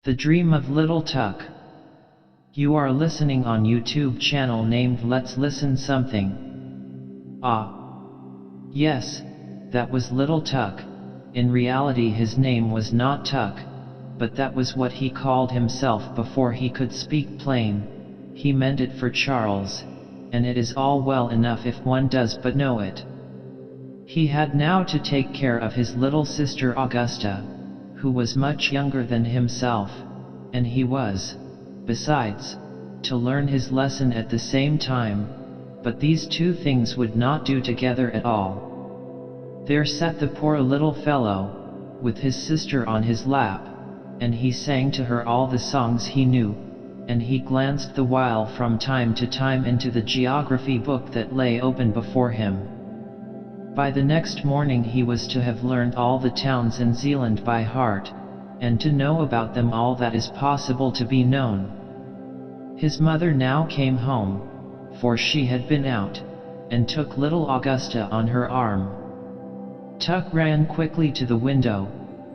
The Dream of Little Tuck. You are listening on YouTube channel named Let's Listen Something. Ah. Yes, that was Little Tuck. In reality his name was not Tuck, but that was what he called himself before he could speak plain. He meant it for Charles, and it is all well enough if one does but know it. He had now to take care of his little sister Augusta, who was much younger than himself, and he was, besides, to learn his lesson at the same time, but these two things would not do together at all. There sat the poor little fellow, with his sister on his lap, and he sang to her all the songs he knew, and he glanced the while from time to time into the geography book that lay open before him. By the next morning he was to have learned all the towns in Zealand by heart, and to know about them all that is possible to be known. His mother now came home, for she had been out, and took little Augusta on her arm. Tuck ran quickly to the window,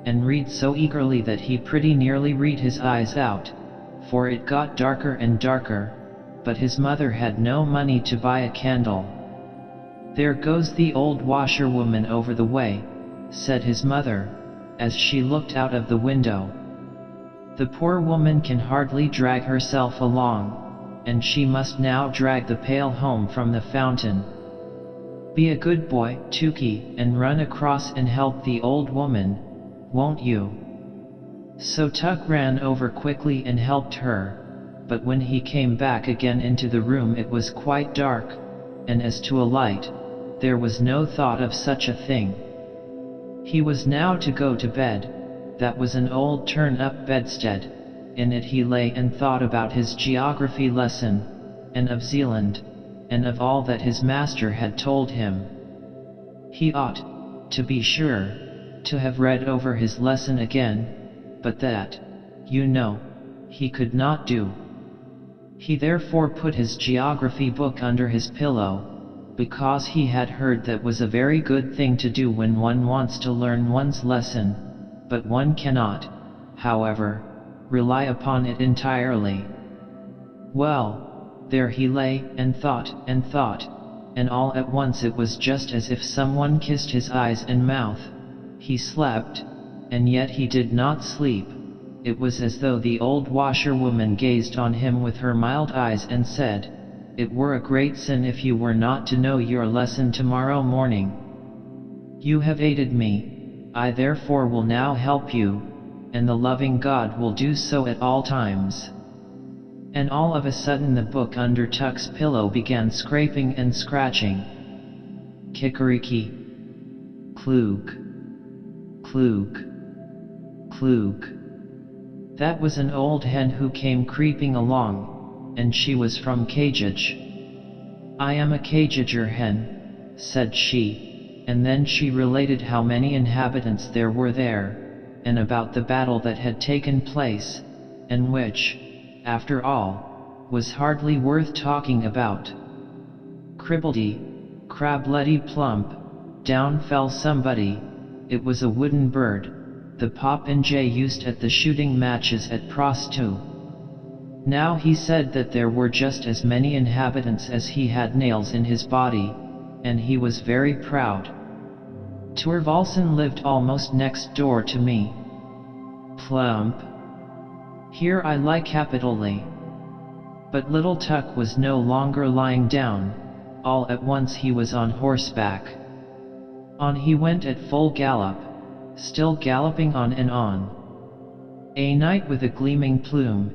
and read so eagerly that he pretty nearly read his eyes out, for it got darker and darker, but his mother had no money to buy a candle. "There goes the old washerwoman over the way," said his mother, as she looked out of the window. "The poor woman can hardly drag herself along, and she must now drag the pail home from the fountain. Be a good boy, Tukey, and run across and help the old woman, won't you?" So Tuck ran over quickly and helped her, but when he came back again into the room it was quite dark, and as to a light, there was no thought of such a thing. He was now to go to bed. That was an old turn-up bedstead. In it he lay and thought about his geography lesson, and of Zealand, and of all that his master had told him. He ought, to be sure, to have read over his lesson again, but that, you know, he could not do. He therefore put his geography book under his pillow, because he had heard that was a very good thing to do when one wants to learn one's lesson, but one cannot, however, rely upon it entirely. Well, there he lay and thought, and all at once it was just as if someone kissed his eyes and mouth. He slept, and yet he did not sleep. It was as though the old washerwoman gazed on him with her mild eyes and said, "It were a great sin if you were not to know your lesson tomorrow morning. You have aided me, I therefore will now help you, and the loving God will do so at all times." And all of a sudden the book under Tuck's pillow began scraping and scratching. Kikeriki. Klug. Klug. Klug. That was an old hen who came creeping along, and she was from Cagage. "I am a Cagiger hen," said she, and then she related how many inhabitants there were there, and about the battle that had taken place, and which, after all, was hardly worth talking about. Cribbledy, crabbledy plump, down fell somebody. It was a wooden bird, the popinjay used at the shooting matches at Prostu. Now he said that there were just as many inhabitants as he had nails in his body, and he was very proud. Torvalson lived almost next door to me. Plump. Here I lie capitally. But little Tuck was no longer lying down. All at once he was on horseback. On he went at full gallop, still galloping on and on. A knight with a gleaming plume,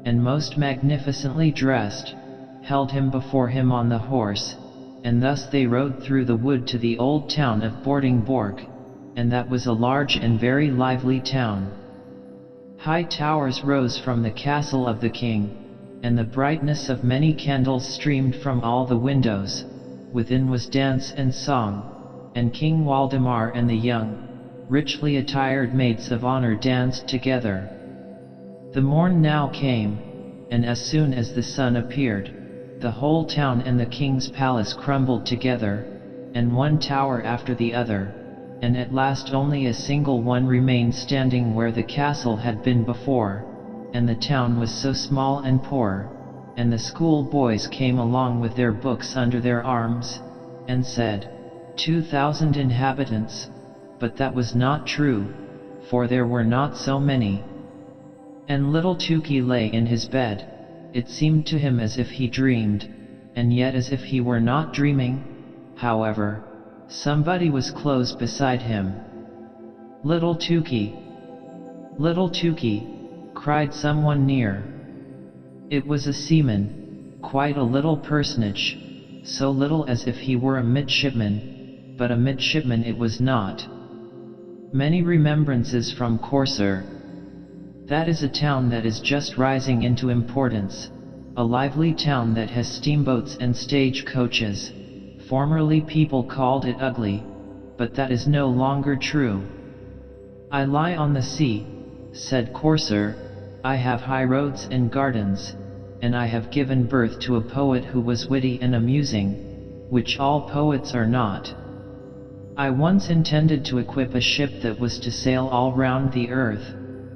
and most magnificently dressed, held him before him on the horse, and thus they rode through the wood to the old town of Bordingborg, and that was a large and very lively town. High towers rose from the castle of the king, and the brightness of many candles streamed from all the windows. Within was dance and song, and King Waldemar and the young, richly attired maids of honor danced together. The morn now came, and as soon as the sun appeared, the whole town and the king's palace crumbled together, and one tower after the other, and at last only a single one remained standing where the castle had been before, and the town was so small and poor, and the school boys came along with their books under their arms, and said, 2,000 inhabitants, but that was not true, for there were not so many. And little Tukey lay in his bed. It seemed to him as if he dreamed, and yet as if he were not dreaming. However, somebody was close beside him. Little Tukey! Little Tukey! Cried someone near. It was a seaman, quite a little personage, so little as if he were a midshipman, but a midshipman it was not. Many remembrances from Corsair. That is a town that is just rising into importance, a lively town that has steamboats and stage coaches. Formerly people called it ugly, but that is no longer true. I lie on the sea, said Corsair, I have high roads and gardens, and I have given birth to a poet who was witty and amusing, which all poets are not. I once intended to equip a ship that was to sail all round the earth,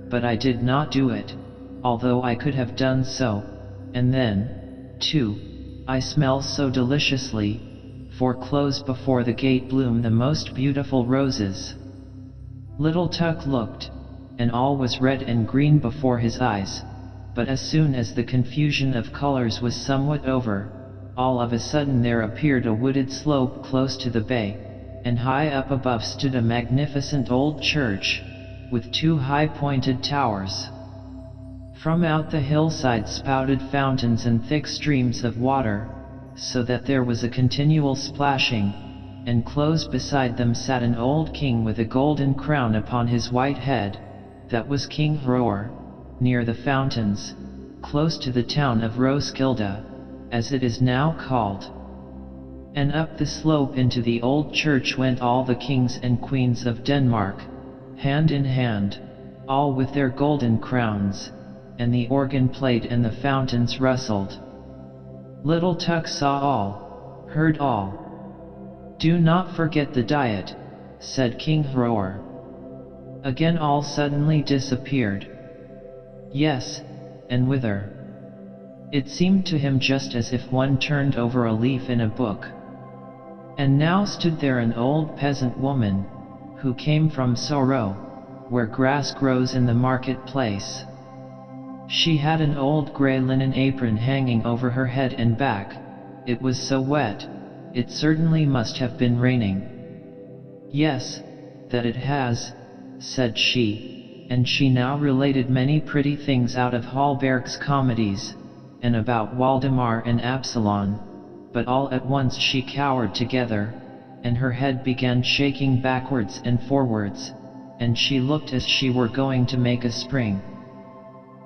but I did not do it, although I could have done so, and then, too, I smell so deliciously, for close before the gate bloom the most beautiful roses. Little Tuck looked, and all was red and green before his eyes, but as soon as the confusion of colors was somewhat over, all of a sudden there appeared a wooded slope close to the bay, and high up above stood a magnificent old church, with 2 high-pointed towers. From out the hillside spouted fountains and thick streams of water, so that there was a continual splashing, and close beside them sat an old king with a golden crown upon his white head. That was King Hroar, near the fountains, close to the town of Roskilde, as it is now called. And up the slope into the old church went all the kings and queens of Denmark, hand in hand, all with their golden crowns, and the organ played and the fountains rustled. Little Tuck saw all, heard all. Do not forget the diet, said King Hroar. Again all suddenly disappeared. Yes, and whither? It seemed to him just as if one turned over a leaf in a book. And now stood there an old peasant woman, who came from Sorrow, where grass grows in the marketplace. She had an old grey linen apron hanging over her head and back. It was so wet, it certainly must have been raining. Yes, that it has, said she, and she now related many pretty things out of Hallberg's comedies, and about Waldemar and Absalon, but all at once she cowered together, and her head began shaking backwards and forwards, and she looked as she were going to make a spring.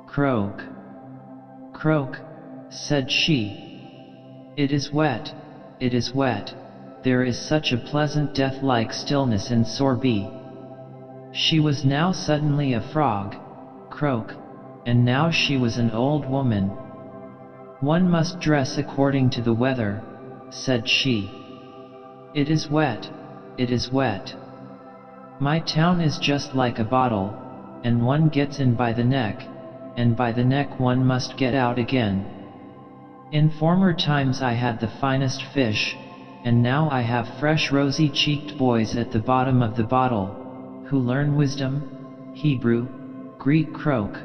Croak! Croak! Said she. It is wet, it is wet, there is such a pleasant death-like stillness in Sorby. She was now suddenly a frog, Croak, and now she was an old woman. One must dress according to the weather, said she. It is wet, it is wet. My town is just like a bottle, and one gets in by the neck, and by the neck one must get out again. In former times I had the finest fish, and now I have fresh rosy-cheeked boys at the bottom of the bottle, who learn wisdom, Hebrew, Greek. Croak.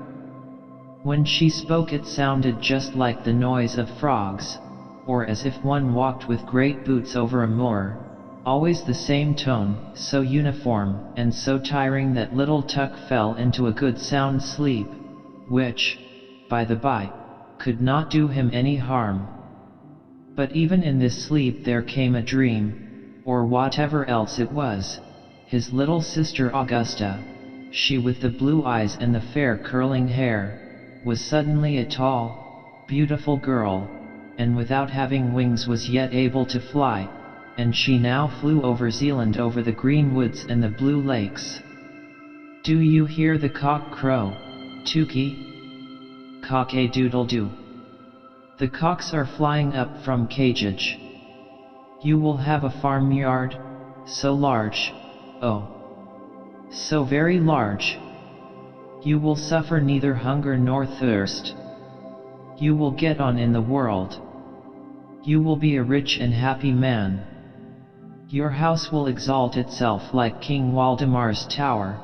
When she spoke it sounded just like the noise of frogs, or as if one walked with great boots over a moor, always the same tone, so uniform and so tiring that little Tuck fell into a good sound sleep, which, by the by, could not do him any harm. But even in this sleep there came a dream, or whatever else it was. His little sister Augusta, she with the blue eyes and the fair curling hair, was suddenly a tall, beautiful girl, and without having wings was yet able to fly, and she now flew over Zealand, over the green woods and the blue lakes. Do you hear the cock crow, Tukey? Cock-a-doodle-doo. The cocks are flying up from cageage. You will have a farmyard, so large, oh, so very large. You will suffer neither hunger nor thirst. You will get on in the world. You will be a rich and happy man. Your house will exalt itself like King Waldemar's tower,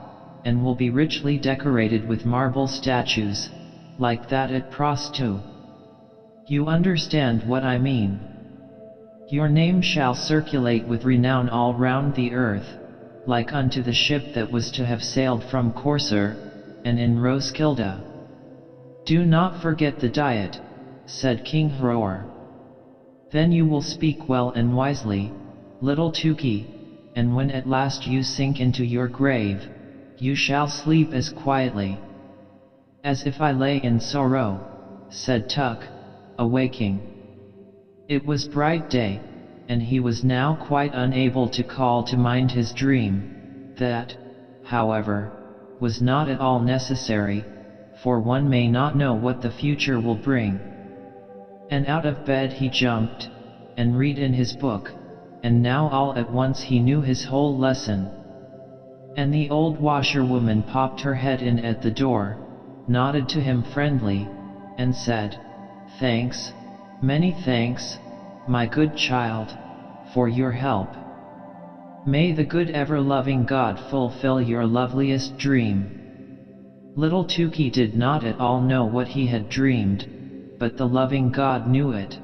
and will be richly decorated with marble statues, like that at Prastu. You understand what I mean. Your name shall circulate with renown all round the earth, like unto the ship that was to have sailed from Corsair, and in Roskilde. Do not forget the diet, said King Hror. Then you will speak well and wisely, little Tuki, and when at last you sink into your grave, you shall sleep as quietly as if I lay in sorrow, said Tuk, awaking. It was bright day, and he was now quite unable to call to mind his dream. That, however, was not at all necessary, for one may not know what the future will bring. And out of bed he jumped, and read in his book, and now all at once he knew his whole lesson. And the old washerwoman popped her head in at the door, nodded to him friendly, and said, "Thanks, many thanks, my good child, for your help. May the good ever-loving God fulfill your loveliest dream." Little Tuki did not at all know what he had dreamed, but the loving God knew it.